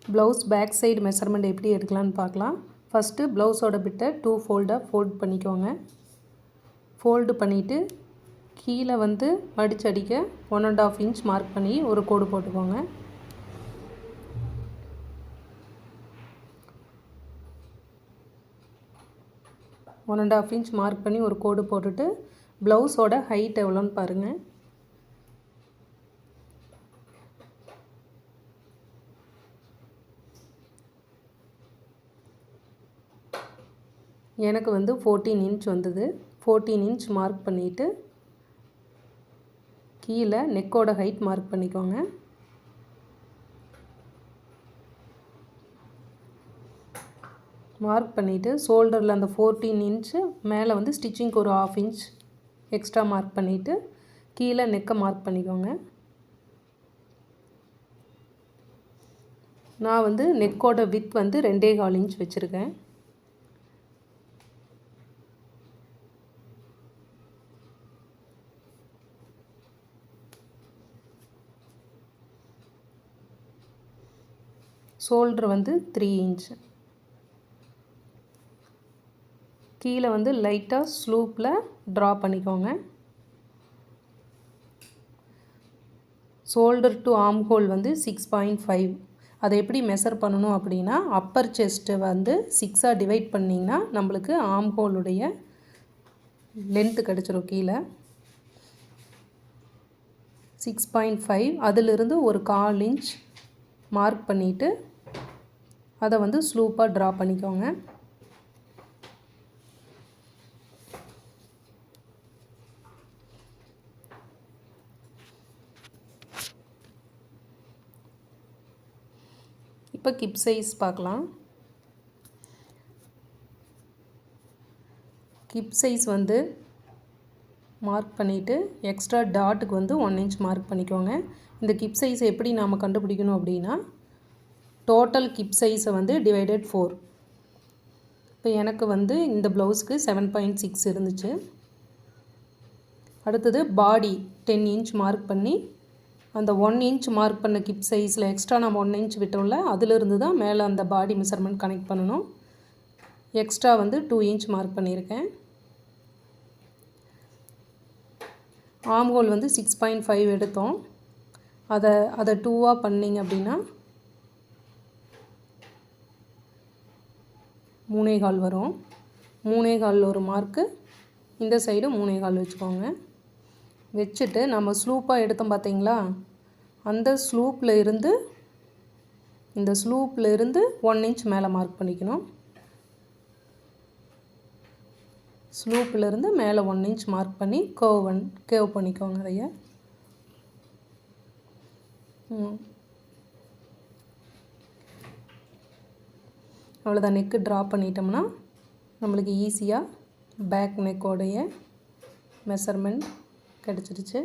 Blouse back side measurement எப்படி எடுக்கலான்னு பார்க்கலாம். ஃபஸ்ட்டு ப்ளவுஸோட பிட்டை 2 ஃபோல்டாக ஃபோல்ட் பண்ணிக்கோங்க. ஃபோல்டு பண்ணிவிட்டு கீழே வந்து மடிச்சு அடிக்க 1.5 இன்ச் மார்க் பண்ணி ஒரு கோடு போட்டுக்கோங்க. One and half inch mark பண்ணி ஒரு கோடு போட்டுட்டு ப்ளவுஸோட ஹைட் எவ்வளோன்னு பாருங்கள். எனக்கு வந்து 14 இன்ச் வந்தது. 14 இன்ச் மார்க் பண்ணிவிட்டு கீழே நெக்கோட ஹைட் மார்க் பண்ணிக்கோங்க. மார்க் பண்ணிவிட்டு ஷோல்டரில் அந்த 14 இன்ச்சு மேலே வந்து ஸ்டிச்சிங்க்கு ஒரு 1/2 இன்ச் எக்ஸ்ட்ரா மார்க் பண்ணிவிட்டு கீழே நெக்கை மார்க் பண்ணிக்கோங்க. நான் வந்து நெக்கோட வித் வந்து 2.25 இன்ச் வச்சுருக்கேன். ஷோல்டர் வந்து 3 இன்ச். கீழே வந்து லைட்டாக ஸ்லூப்பில் ட்ரா பண்ணிக்கோங்க. ஷோல்டர் டு ஆர்ம் ஹோல் வந்து 6.5. அதை எப்படி மெஷர் பண்ணணும் அப்படின்னா, அப்பர் செஸ்ட்டை வந்து 6ஆக டிவைட் பண்ணிங்கன்னா நம்மளுக்கு ஆர்ம் ஹோலுடைய லென்த்து கிடச்சிரும். கீழே 6.5 அதிலிருந்து ஒரு 1/4 இன்ச் மார்க் பண்ணிவிட்டு அதை வந்து ஸ்லூப்பாக ட்ரா பண்ணிக்கோங்க. இப்போ கிப் சைஸ் பார்க்கலாம். கிப் சைஸ் வந்து மார்க் பண்ணிவிட்டு எக்ஸ்ட்ரா டாட்டுக்கு வந்து 1 இன்ச் மார்க் பண்ணிக்கோங்க. இந்த கிப் சைஸை எப்படி நாம் கண்டுபிடிக்கணும் அப்படின்னா, டோட்டல் கிப் சைஸை வந்து டிவைடட் 4. இப்போ எனக்கு வந்து இந்த ப்ளவுஸ்க்கு 7.6 இருந்துச்சு. அடுத்தது பாடி 10 இன்ச் மார்க் பண்ணி அந்த 1 இன்ச் மார்க் பண்ண கிப் சைஸில் எக்ஸ்ட்ரா நம்ம 1 இன்ச் விட்டோம்ல, அதிலிருந்து தான் மேலே அந்த பாடி மெஷர்மெண்ட் கனெக்ட் பண்ணணும். எக்ஸ்ட்ரா வந்து 2 இன்ச் மார்க் பண்ணியிருக்கேன். ஆர்ம் ஹோல் வந்து 6.5 எடுத்தோம். அதை 2ஆக பண்ணிங்க அப்படின்னா 3.25 வரும். 3.25 ஒரு மார்க்கு, இந்த சைடு 3.25 வச்சுக்கோங்க. வச்சுட்டு நம்ம ஸ்லூப்பாக எடுத்தோம் பார்த்தீங்களா, அந்த ஸ்லூப்பில் இருந்து இந்த ஸ்லூப்பில் இருந்து 1 இன்ச் மேலே மார்க் பண்ணிக்கணும். ஸ்லூப்பில் இருந்து மேலே 1 இன்ச் மார்க் பண்ணி கேர்வ் பண்ணிக்கோங்க. அதைய அவ்வளோதான். நெக்கு ட்ரா பண்ணிட்டோம்னா நம்மளுக்கு ஈஸியாக பேக் நெக்கோடைய மெஷர்மெண்ட் கிடச்சிருச்சு.